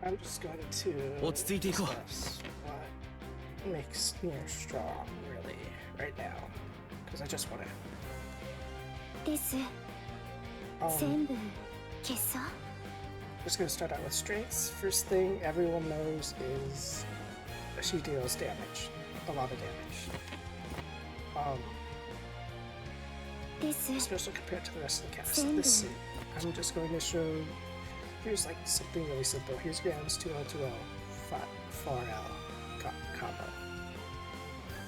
I'm just going to discuss what makes Nier strong, really, right now, because I just want to. Just going to start out with strengths. First thing everyone knows is she deals damage, a lot of damage. Especially compared to the rest of the cast. I'm just going to show. Here's like something really simple. Here's Graham's 2L2L 4L combo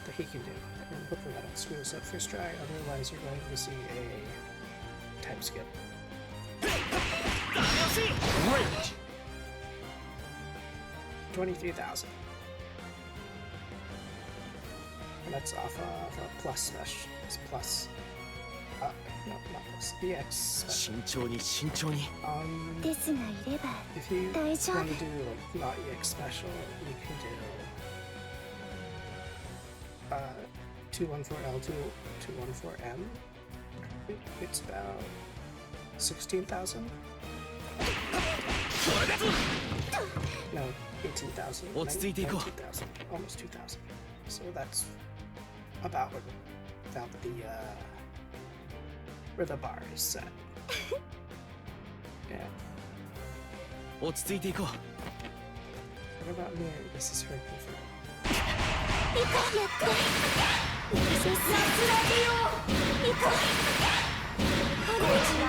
that he can do. And hopefully that'll screw us up first try, otherwise you're going to see a time skip. 23,000. And that's off of a plus special. It's plus. No, not plus. EX special. If you want to do like not EX special, you can do 214L to 214M. I think it's about 16,000. No, 18,000. 19,000. Almost 2,000. So that's about where the bar is set. Yeah. What about Nier? This is her confirmed.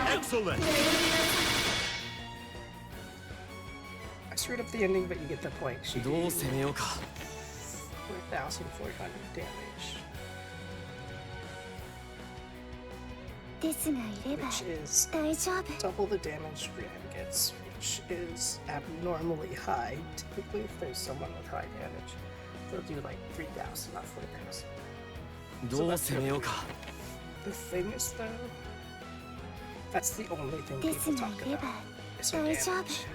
Excellent! I screwed up the ending, but you get the point. She did 4,400 damage. Which is double the damage Graham gets, which is abnormally high. Typically, if there's someone with high damage, they'll do like 3,000, not 4,000. So that's really weird. The thing is, though, that's the only thing people talk about is her damage.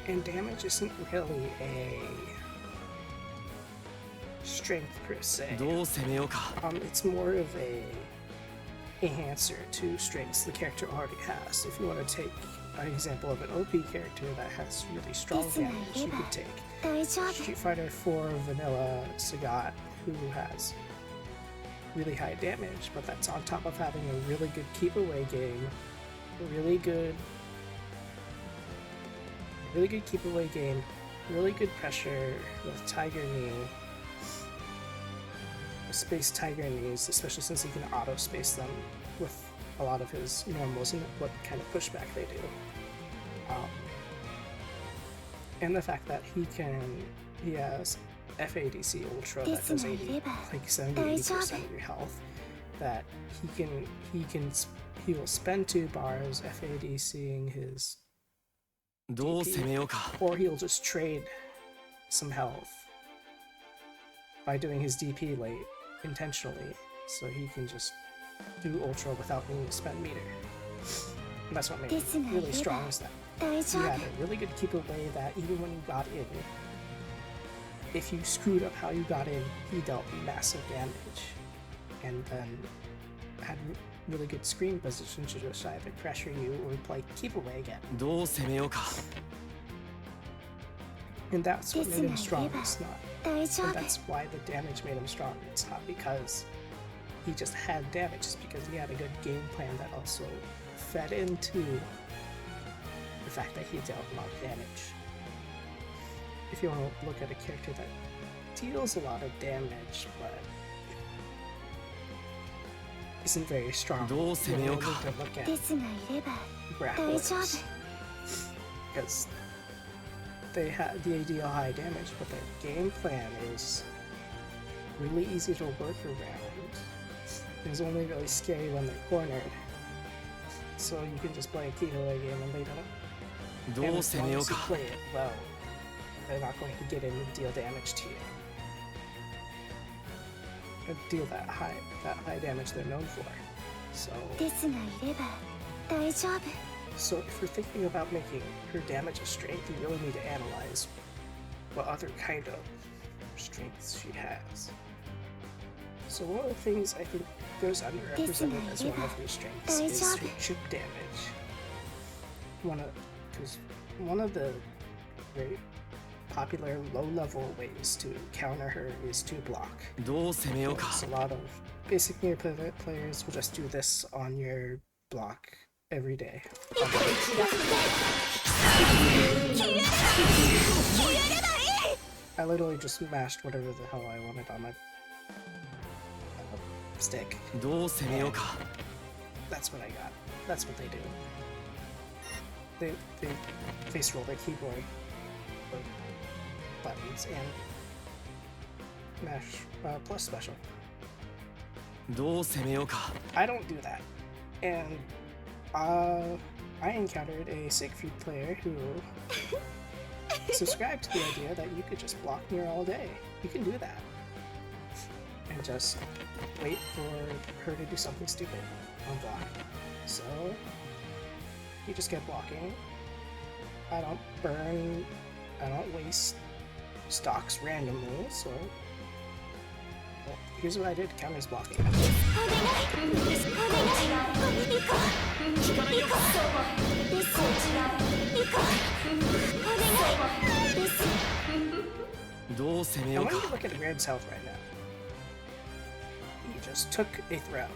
And damage isn't really a strength per se. It's more of a enhancer to strengths the character already has. If you want to take an example of an OP character that has really strong damage, you could take Street Fighter 4 Vanilla Sagat, who has really high damage, but that's on top of having a really good keep away game, really good keep away game, really good pressure with Tiger Knee, space Tiger Knees, especially since he can auto space them with a lot of his normals and what kind of pushback they do. And the fact that he has FADC Ultra that does 70-80% of your health, that he will spend 2 bars FADCing his DP, or he'll just trade some health by doing his DP late intentionally, so he can just do Ultra without needing to spend meter. And that's what makes him really strong, is that he had a really good keep away that even when you got in, if you screwed up how you got in, he dealt massive damage, and then had really good screen position to just either pressure you or play keep away again. And that's what made him strong. It's not, and that's why the damage made him strong. It's not because he just had damage, it's because he had a good game plan that also fed into the fact that he dealt a lot of damage. If you want to look at a character that deals a lot of damage, but isn't very strong, you really need to look at grapplers, because they deal high damage, but their game plan is really easy to work around. It's only really scary when they're cornered, so you can just play a keep away game and they don't. And as long as you play it well, they're not going to get in and deal damage to you. Or deal that high damage they're known for. So if you're thinking about making her damage a strength, you really need to analyze what other kind of strengths she has. So one of the things I think goes underrepresented as one of her strengths is her chip damage. Because one of the very popular low-level ways to counter her is to block. A lot of basic Nier players will just do this on your block every day. I literally just mashed whatever the hell I wanted on my stick. That's what I got. That's what they do. They face roll their keyboard buttons and mash plus special. I don't do that. And I encountered a Siegfried player who subscribed to the idea that you could just block Nier all day. You can do that. And just wait for her to do something stupid on block. So you just get blocking. I don't burn, I don't waste stocks randomly, so well, here's what I did to counter his blocking. I want you to look at Red's health right now. He just took a throw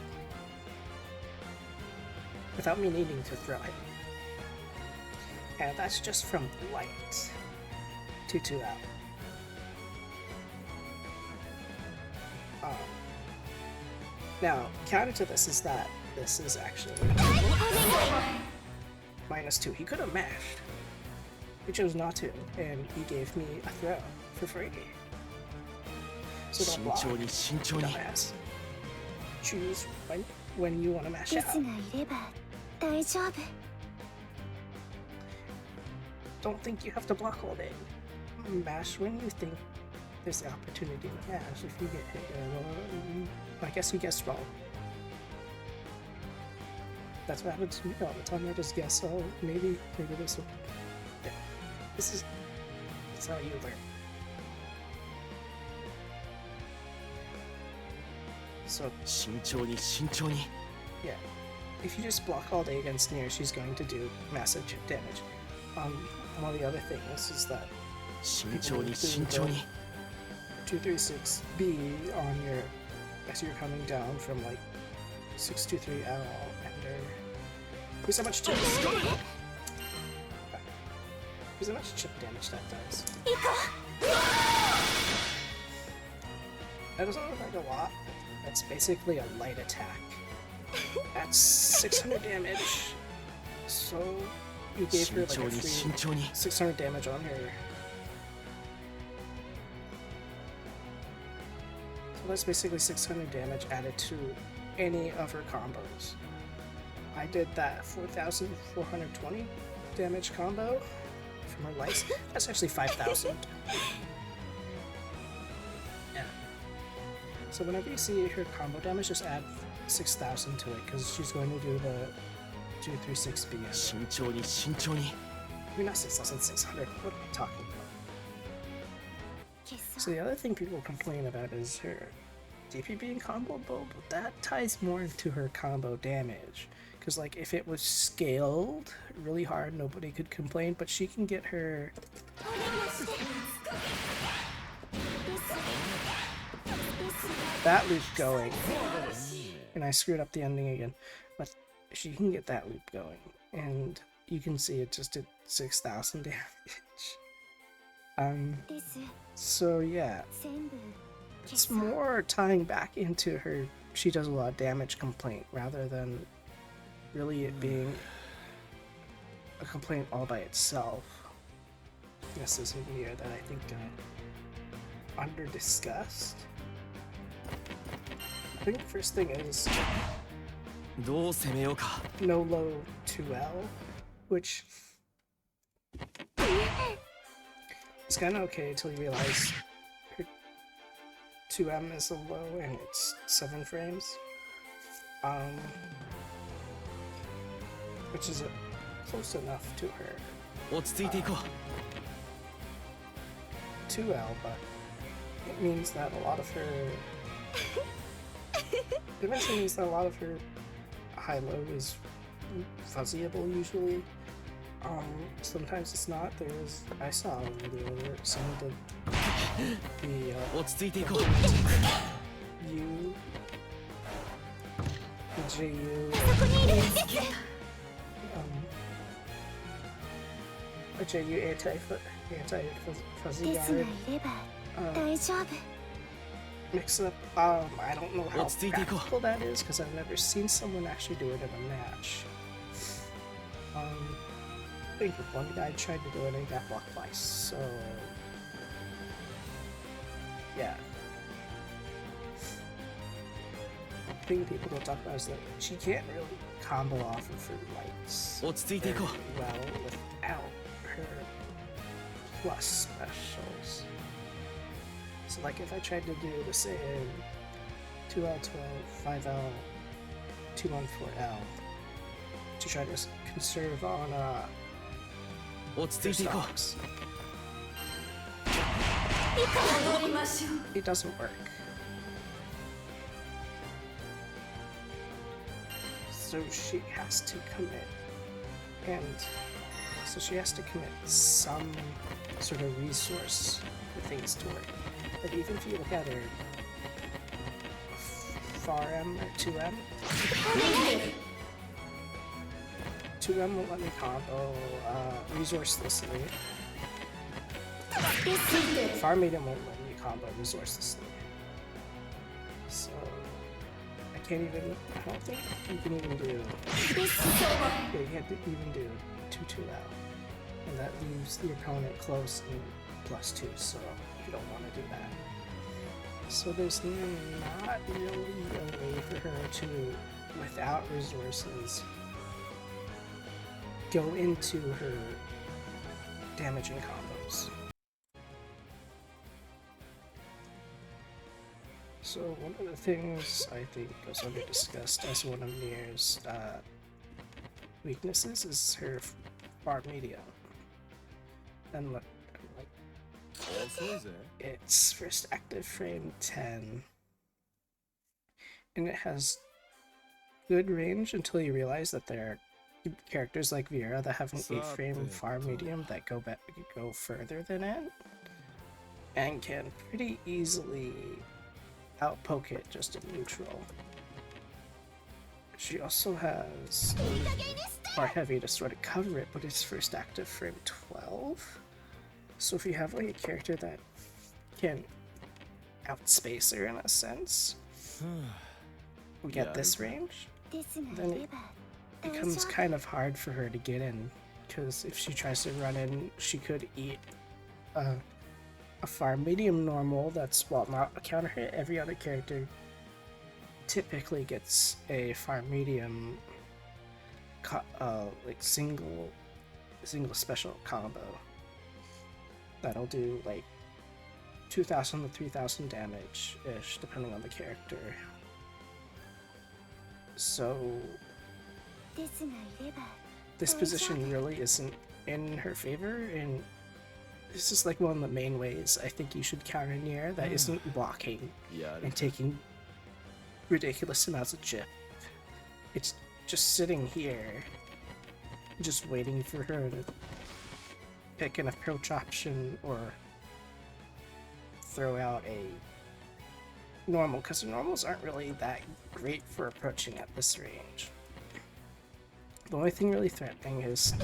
without me needing to throw him. And that's just from light to 2 out. Now, counter to this is that this is actually -2. He could have mashed. He chose not to, and he gave me a throw for free. So don't block, dumbass. Choose when you want to mash out. Don't think you have to block all day. Mash when you think there's the opportunity to mash. If you get hit, well, I guess you guessed wrong. That's what happens to me all the time. I just guess, oh, maybe this will. Yeah. That's how you learn. So, yeah. If you just block all day against Nier, she's going to do massive chip damage. One of the other things is that 236B on your, as you're coming down from like 623 L ender. Here's how much chip. Here's how much chip damage that does. That doesn't look like a lot. That's basically a light attack. That's 600 damage. So you gave her like a free 600 damage on her. So that's basically 600 damage added to any of her combos. I did that 4,420 damage combo from her lights. That's actually 5,000. Yeah. So whenever you see her combo damage, just add 6,000 to it, because she's going to do the 236B. You're not 6,600. What are you talking about? So the other thing people complain about is her DP being comboable, but that ties more into her combo damage. Because like if it was scaled really hard, nobody could complain, but she can get her that loop going. And I screwed up the ending again, but she can get that loop going, and you can see it just did 6,000 damage. So yeah, it's more tying back into her she does a lot of damage complaint rather than really it being a complaint all by itself. This is a Nier that I think under discussed. I think the first thing is no low 2L, which is kind of okay until you realize her 2M is a low and it's 7 frames, which is close enough to her 2L, but it means that a lot of her it eventually means that a lot of her high-low is fuzzyable usually, Sometimes it's not. I saw a video where someone did the U JU a JU anti-fuzzy guard mix up. I don't know how practical that is because I've never seen someone actually do it in a match. I think one guy tried to do it and he got blocked twice, so yeah. The thing people don't talk about is that she can't really combo off of her lights very well without her plus specials. So like if I tried to do the same 2L12, 5L, 214L to try to conserve on her stocks, it doesn't work. So she has to commit, and so she has to commit some sort of resource for things to work. But even if you look at her FAR-M or 2M, 2M won't let me combo resourcelessly. FAR-Medium won't let me combo resourcelessly. So I can't even, I don't think you can even do, yeah, you can't even do 2-2L. And that leaves the opponent close and +2, so you don't want to do that. So there's not really a way for her to, without resources, go into her damaging combos. So one of the things I think goes under discussed as one of Nier's weaknesses is her FAR medium. And look, like, it's first active frame 10, and it has good range until you realize that there are characters like Vieira that have an 8-frame FAR medium that go further than it, and can pretty easily outpoke it just in neutral. She also has FAR heavy to sort of cover it, but it's first active frame 12. So if you have like a character that can outspace her in a sense, we get this range, then it becomes kind of hard for her to get in, because if she tries to run in, she could eat a FAR medium normal that's, well, not a counter hit. Every other character typically gets a FAR medium like single special combo that'll do like 2,000 to 3,000 damage ish depending on the character. So this position really isn't in her favor, and this is like one of the main ways I think you should counter Nier that isn't blocking and taking ridiculous amounts of chip. It's just sitting here, just waiting for her to pick an approach option or throw out a normal, because the normals aren't really that great for approaching at this range. The only thing really threatening is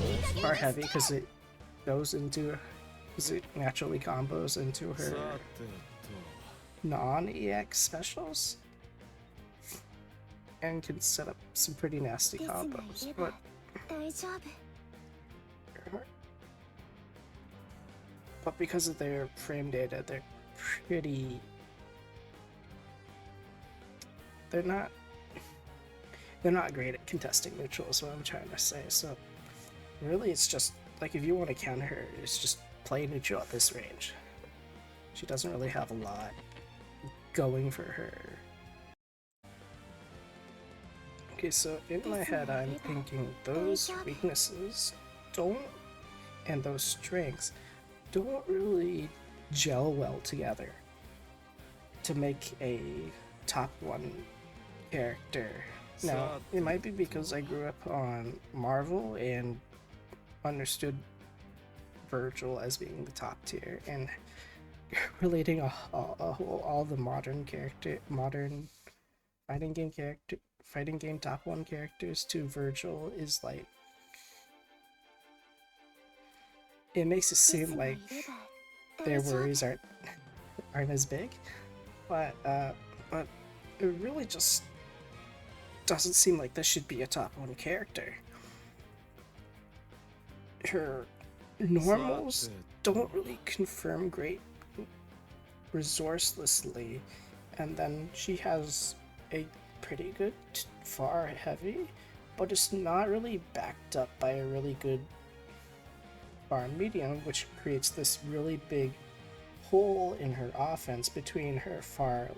FAR heavy, because it naturally combos into her non-EX specials and can set up some pretty nasty combos, but because of their frame data, they're not great at contesting neutral is what I'm trying to say. So really it's just like, if you want to counter her, it's just play neutral at this range. She doesn't really have a lot going for her. Okay, so in my head I'm thinking those weaknesses and those strengths don't really gel well together to make a top 1 character. Now, it might be because I grew up on Marvel and understood Virgil as being the top tier, and relating all the modern fighting game top 1 characters to Virgil is like, it makes it seem like their worries aren't as big, but it really just doesn't seem like this should be a top 1 character. Her normals don't really confirm great resourcelessly, and then she has a pretty good far heavy, but it's not really backed up by a really good far medium, which creates this really big hole in her offense between her far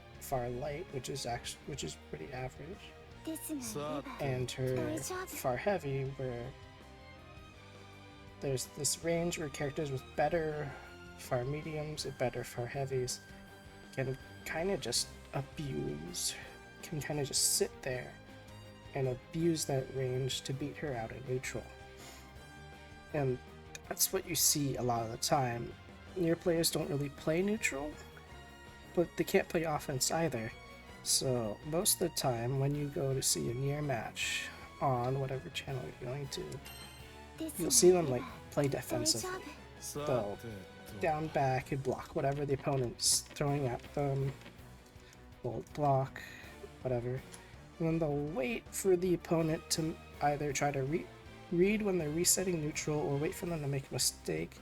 light, which is pretty average, and her far heavy, where there's this range where characters with better far mediums and better far heavies can kind of just sit there and abuse that range to beat her out at neutral. And that's what you see a lot of the time. Nier players don't really play neutral, but they can't play offense either. So most of the time when you go to see a Nier match on whatever channel you're going to, you'll see them like play defensively. They'll down back and block whatever the opponent's throwing at them. They'll block whatever, and then they'll wait for the opponent to either try to read when they're resetting neutral, or wait for them to make a mistake,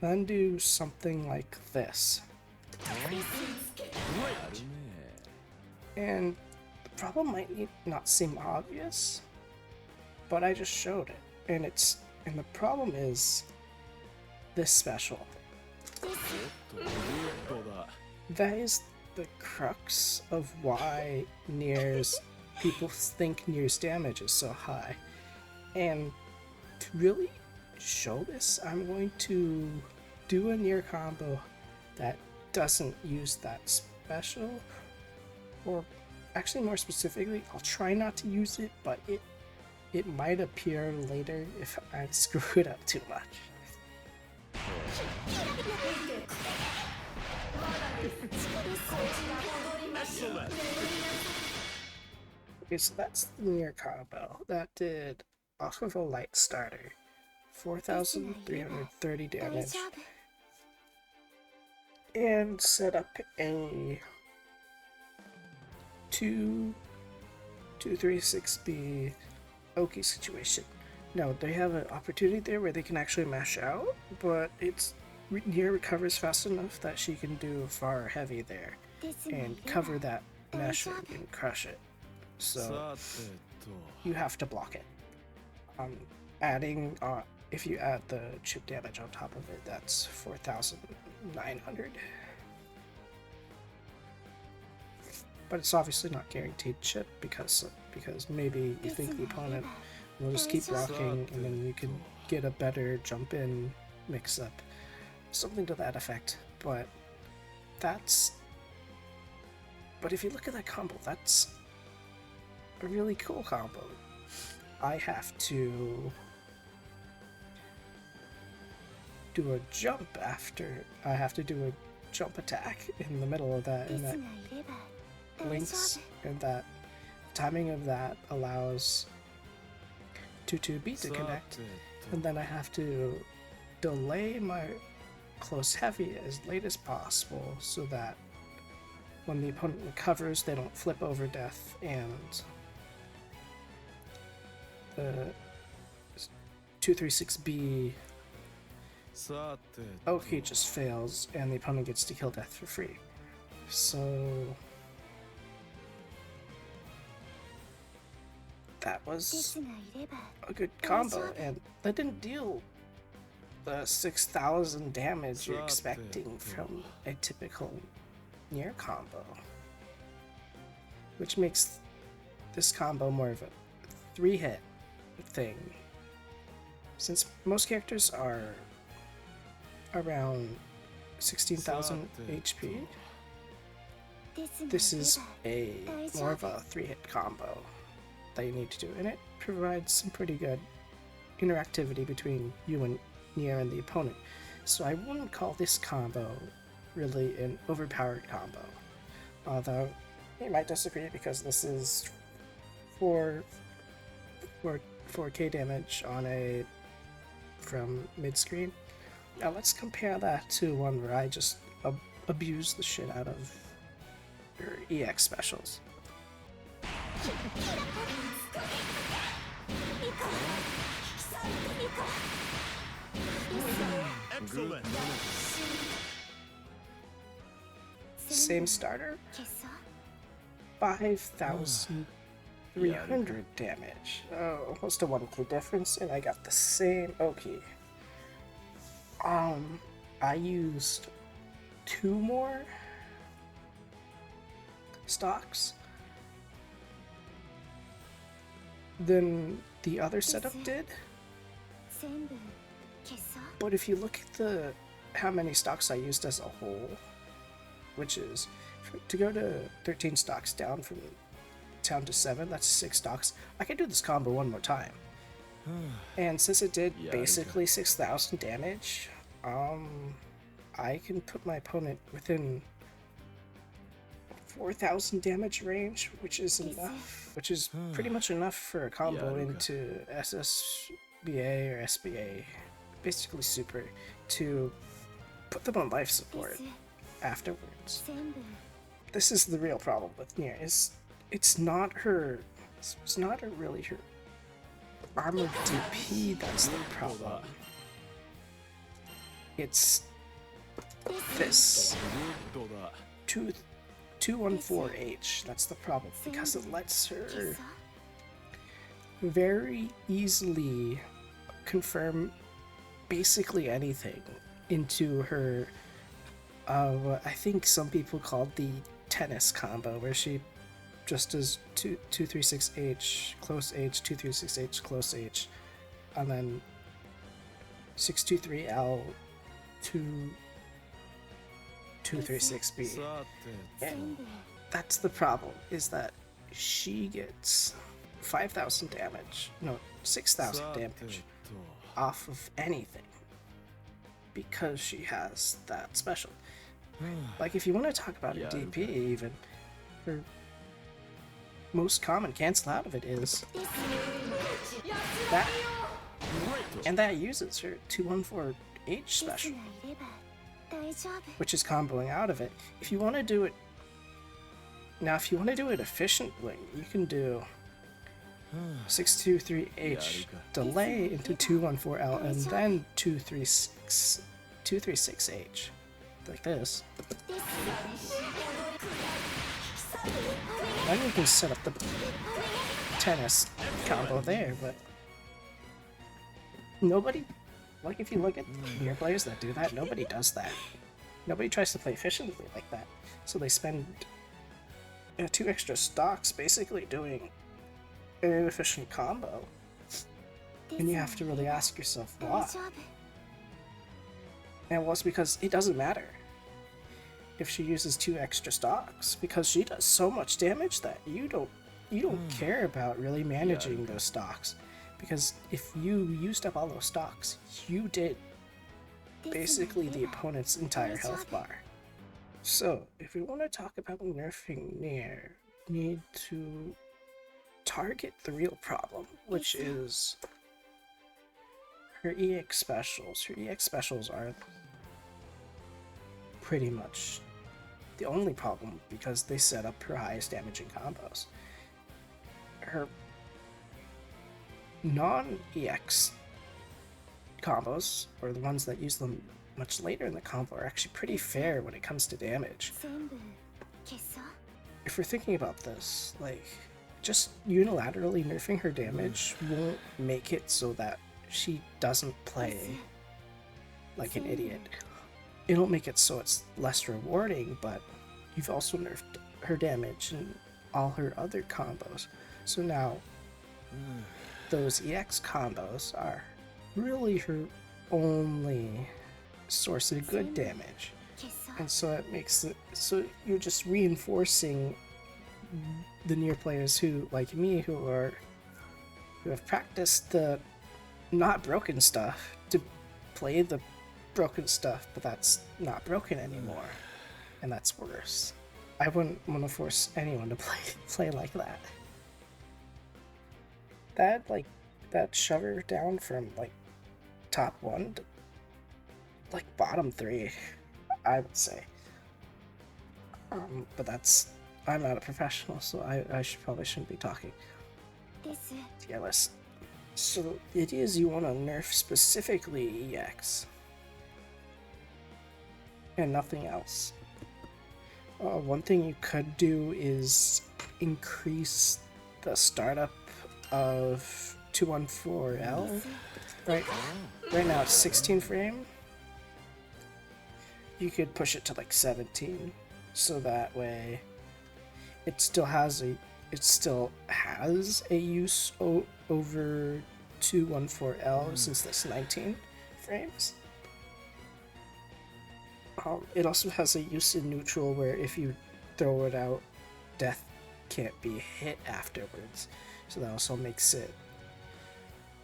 then do something like this. And the problem might not seem obvious, but I just showed it, and the problem is this special. That is the crux of why people think Nier's damage is so high. And to really show this, I'm going to do a Nier combo that doesn't use that special, or actually more specifically, I'll try not to use it, but it might appear later if I screw it up too much. Okay, so that's the Nier combo. That did, off of a light starter, 4,330 damage, and set up a 2-3-6B Oki situation. Now, they have an opportunity there where they can actually mash out, but Nier recovers fast enough that she can do a far heavy there and cover that mesh and crush it. So you have to block it. If you add the chip damage on top of it, that's 4,900. But it's obviously not guaranteed chip because maybe you think the opponent will just keep blocking, and then you can get a better jump in mix up, something to that effect. But if you look at that combo, that's a really cool combo. I have to do a jump after. I have to do a jump attack in the middle of that, and that links, and that timing of that allows 2-2-B to connect, and then I have to delay my close heavy as late as possible so that when the opponent recovers, they don't flip over death, and the 2-3-6-B Oki just fails, and the opponent gets to kill death for free. So that was a good combo, and that didn't deal the 6,000 damage you're expecting from a typical Nier combo, which makes this combo more of a 3-hit thing. Since most characters are around 16,000 HP, this is more of a 3-hit combo that you need to do, and it provides some pretty good interactivity between you and Nier and the opponent. So I wouldn't call this combo really an overpowered combo. Although you might disagree because this is 4k damage on a from mid screen. Now let's compare that to one where I just abuse the shit out of your EX specials. Excellent. Same starter, 5,300 damage. Oh, almost a 1k difference, and I got the same Oki. I used 2 more stocks than the other setup did. But if you look at how many stocks I used as a whole, which is to go to 13 stocks down to 7, that's 6 stocks. I can do this combo one more time. And since it did basically 6,000 damage, I can put my opponent within 4,000 damage range, which is enough, which is pretty much enough for a combo into SSBA or SBA, basically super, to put them on life support afterwards. This is the real problem with Nier. It's not really her armored DP that's the problem. It's this 214H that's the problem, because it lets her very easily confirm basically anything into her I think some people called the tennis combo, where she just does 236H close H, 236H close H, and then 623L 236B. And that's the problem, is that she gets 5,000 damage, no, 6,000 damage off of anything because she has that special. Like, if you want to talk about a DP, even her most common cancel out of it is that, and that uses her 214H special, which is comboing out of it. If you want to do it now, if you want to do it efficiently, you can do 623H delay into 214L and then 236H. Like this. Then you can set up the tennis combo there, but nobody, like, if you look at Nier players that do that, nobody does that. Nobody tries to play efficiently like that. So they spend 2 extra stocks basically doing an inefficient combo. And you have to really ask yourself why. And well, it's because it doesn't matter if she uses 2 extra stocks, because she does so much damage that you don't care about really managing those stocks, because if you used up all those stocks, you did basically the opponent's entire health bar. So if we want to talk about nerfing Nier, we need to target the real problem, which is her EX specials. Her EX specials are pretty much the only problem, because they set up her highest damaging combos. Her non-EX combos, or the ones that use them much later in the combo, are actually pretty fair when it comes to damage. If we're thinking about this, like, just unilaterally nerfing her damage won't make it so that she doesn't play like an idiot. It'll make it so it's less rewarding, but you've also nerfed her damage and all her other combos. So now, those EX combos are really her only source of good damage. And so it makes it so you're just reinforcing the Nier players who, like me, who have practiced the not broken stuff to play the broken stuff, but that's not broken anymore, and that's worse. I wouldn't want to force anyone to play like that. That shover down from like top 1 to like bottom 3, I would say. But I'm not a professional, so I probably shouldn't be talking. Yeah, listen. So the idea is you want to nerf specifically EX and nothing else. One thing you could do is increase the startup of 214L. Right now it's 16 frame. You could push it to like 17, so that way it still has a use over 214L since that's 19 frames. It also has a use in neutral where if you throw it out, death can't be hit afterwards. So that also makes it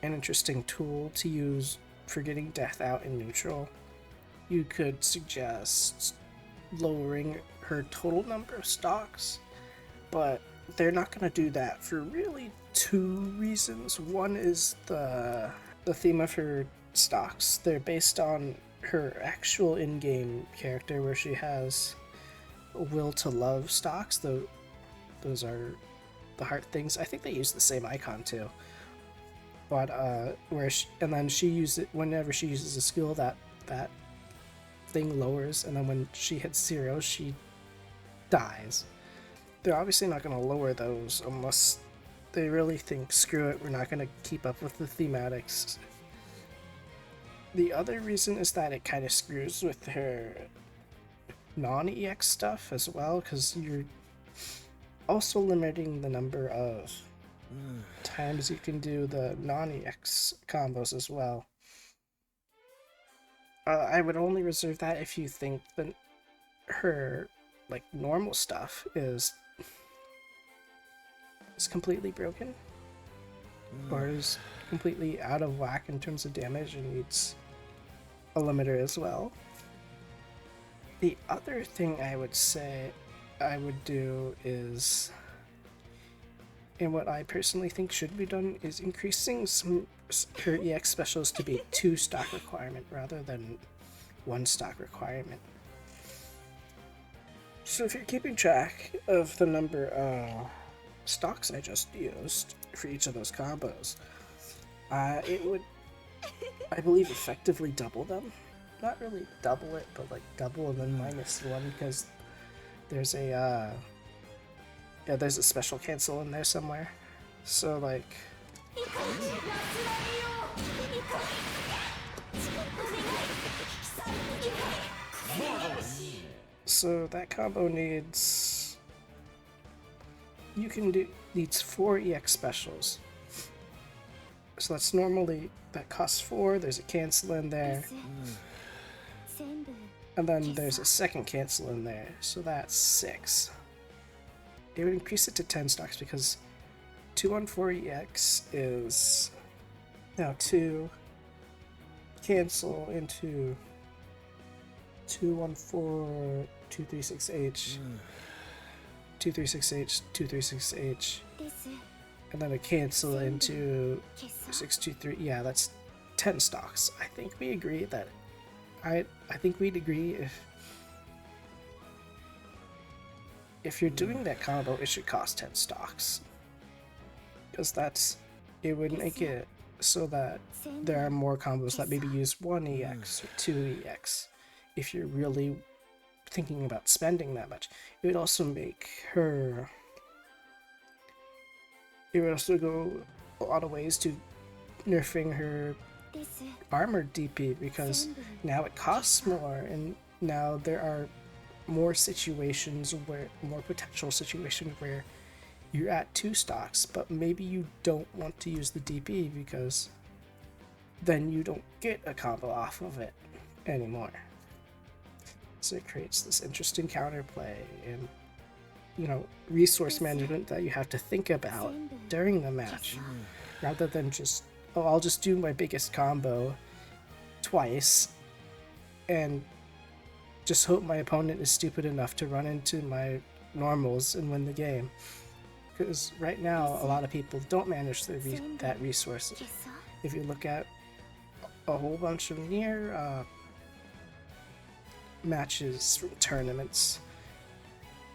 an interesting tool to use for getting death out in neutral. You could suggest lowering her total number of stocks, but they're not going to do that for really 2 reasons. One is the theme of her stocks. They're based on her actual in-game character, where she has a will to love stocks. Those are the heart things. I think they use the same icon too. But then she uses it whenever she uses a skill, that thing lowers, and then when she hits 0, she dies. They're obviously not going to lower those unless they really think, screw it, we're not going to keep up with the thematics. The other reason is that it kind of screws with her non-EX stuff as well, because you're also limiting the number of times you can do the non-EX combos as well. I would only reserve that if you think that her like normal stuff is completely broken or is completely out of whack in terms of damage and needs a limiter as well. The other thing I would say I would do is, and what I personally think should be done, is increasing her EX specials to be 2 stock requirement rather than 1 stock requirement. So if you're keeping track of the number of stocks I just used for each of those combos, it would, I believe, effectively double them. Not really double it, but like double and then -1, because there's a there's a special cancel in there somewhere. So like so that combo needs needs 4 EX specials. So that's normally, that costs 4, there's a cancel in there. And then there's a second cancel in there, so that's 6. It would increase it to 10 stocks because 214 EX is now 2 cancel into 214 236H, 236H, 236H, and then a cancel into 623. Yeah, that's 10 stocks. I think we agree that I think we'd agree if you're doing that combo, it should cost 10 stocks. Because it would make it so that there are more combos that maybe use 1 EX or 2 EX if you're really thinking about spending that much. It would also make her... It would also go a lot of ways to nerfing her armored DP, because now it costs more, and now there are more potential situations where you're at 2 stocks, but maybe you don't want to use the DP because then you don't get a combo off of it anymore. So it creates this interesting counterplay and, resource management that you have to think about during the match, rather than just oh, I'll just do my biggest combo twice and just hope my opponent is stupid enough to run into my normals and win the game. Because right now, a lot of people don't manage that resource. If you look at a whole bunch of Nier matches from tournaments,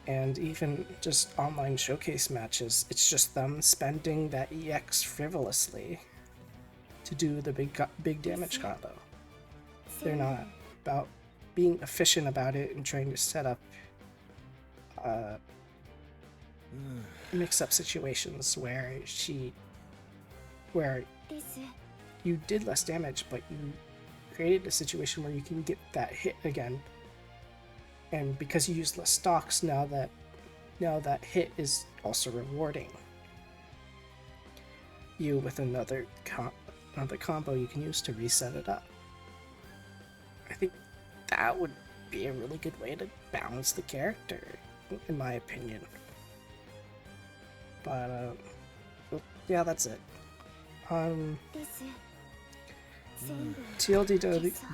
and even just online showcase matches, it's just them spending that EX frivolously to do the big damage combo. They're not about being efficient about it and trying to set up mix-up situations where you did less damage, but you created a situation where you can get that hit again. And because you used less stocks, now that hit is also rewarding you with another combo you can use to reset it up. I think that would be a really good way to balance the character, in my opinion. But yeah, that's it. TLDW,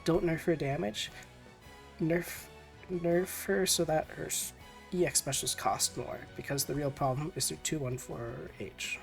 don't nerf her damage. Nerf her so that her EX specials cost more, because the real problem is her 214H.